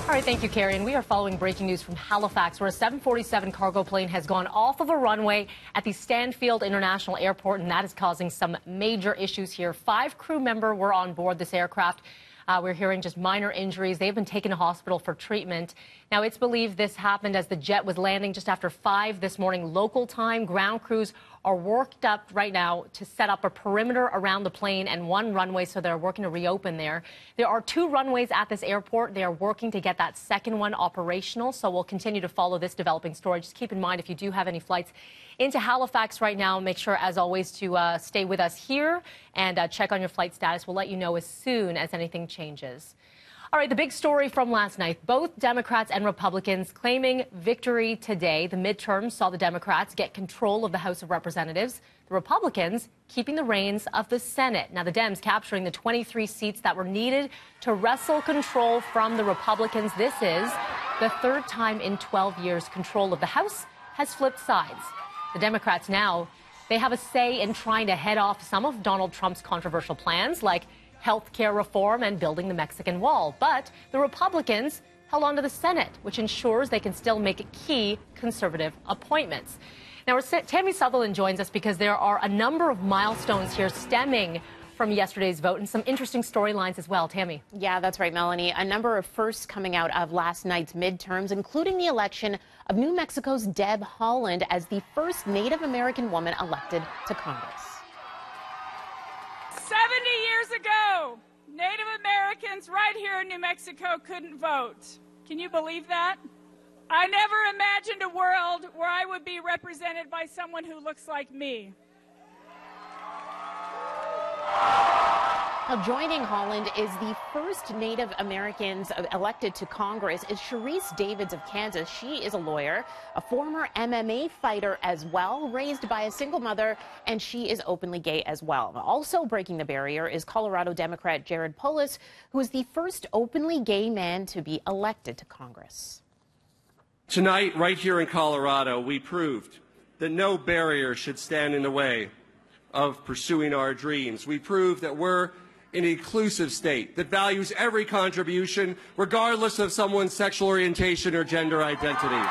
All right, thank you, Carrie. And we are following breaking news from Halifax, where a 747 cargo plane has gone off of a runway at the Stanfield International Airport, and that is causing some major issues here. 5 crew members were on board this aircraft. We're hearing just minor injuries. They've been taken to hospital for treatment. Now, it's believed this happened as the jet was landing just after 5 this morning local time. Ground crews are worked up right now to set up a perimeter around the plane and 1 runway, so they're working to reopen there. There are 2 runways at this airport. They are working to get that second one operational, so we'll continue to follow this developing story. Just keep in mind, if you do have any flights into Halifax right now, make sure, as always, to stay with us here and check on your flight status. We'll let you know as soon as anything changes. All right, the big story from last night, both Democrats and Republicans claiming victory today. The midterms saw the Democrats get control of the House of Representatives, the Republicans keeping the reins of the Senate. Now, the Dems capturing the 23 seats that were needed to wrestle control from the Republicans. This is the 3rd time in 12 years control of the House has flipped sides. The Democrats now, they have a say in trying to head off some of Donald Trump's controversial plans, like health care reform and building the Mexican wall. But the Republicans held on to the Senate, which ensures they can still make key conservative appointments. Now, Tammy Sutherland joins us because there are a number of milestones here stemming from yesterday's vote and some interesting storylines as well. Tammy. Yeah, that's right, Melanie. A number of firsts coming out of last night's midterms, including the election of New Mexico's Deb Haaland as the first Native American woman elected to Congress. 70 years ago, Native Americans right here in New Mexico couldn't vote. Can you believe that? I never imagined a world where I would be represented by someone who looks like me. Now, joining Haaland is the first Native Americans elected to Congress is Sharice Davids of Kansas. She is a lawyer, a former MMA fighter as well, raised by a single mother, and she is openly gay as well. Also breaking the barrier is Colorado Democrat Jared Polis, who is the first openly gay man to be elected to Congress. Tonight, right here in Colorado, we proved that no barrier should stand in the way of pursuing our dreams. We proved that we're an inclusive state that values every contribution, regardless of someone's sexual orientation or gender identity.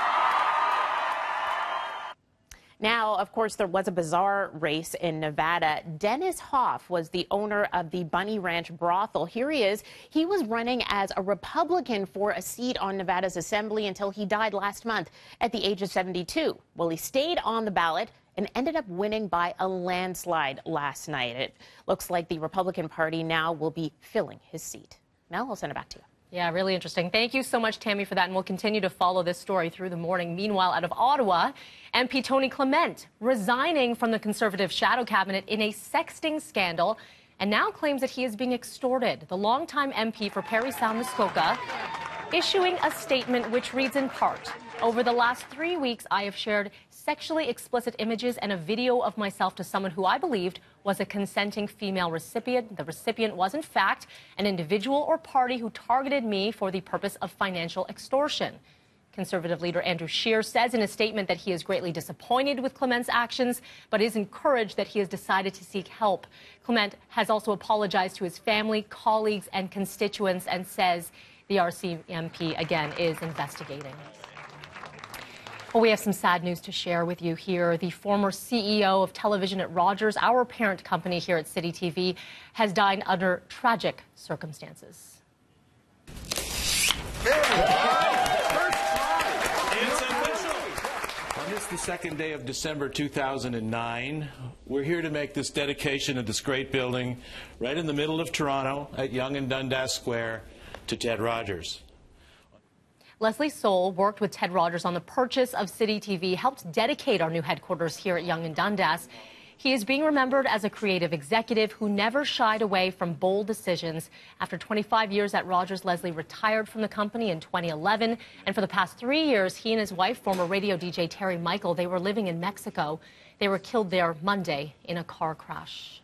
Now, of course, there was a bizarre race in Nevada. Dennis Hoff was the owner of the Bunny Ranch brothel. Here he is. He was running as a Republican for a seat on Nevada's assembly until he died last month at the age of 72. Well, he stayed on the ballot and ended up winning by a landslide last night. It looks like the Republican Party now will be filling his seat. Mel, I'll send it back to you. Yeah, really interesting. Thank you so much, Tammy, for that, and we'll continue to follow this story through the morning. Meanwhile, out of Ottawa, MP Tony Clement resigning from the Conservative shadow cabinet in a sexting scandal and now claims that he is being extorted. The longtime MP for Parry Sound, Muskoka, issuing a statement which reads in part, "Over the last 3 weeks, I have shared sexually explicit images and a video of myself to someone who I believed was a consenting female recipient. The recipient was, in fact, an individual or party who targeted me for the purpose of financial extortion." Conservative leader Andrew Scheer says in a statement that he is greatly disappointed with Clement's actions, but is encouraged that he has decided to seek help. Clement has also apologized to his family, colleagues, and constituents and says the RCMP, again, is investigating. Well, we have some sad news to share with you here. The former CEO of television at Rogers, our parent company here at CityTV, has died under tragic circumstances. On this, the 2nd day of December 2009, we're here to make this dedication of this great building right in the middle of Toronto at Yonge and Dundas Square to Ted Rogers. Leslie Soul worked with Ted Rogers on the purchase of CityTV, helped dedicate our new headquarters here at Yonge and Dundas. He is being remembered as a creative executive who never shied away from bold decisions. After 25 years at Rogers, Leslie retired from the company in 2011. And for the past 3 years, he and his wife, former radio DJ Terry Michael, they were living in Mexico. They were killed there Monday in a car crash.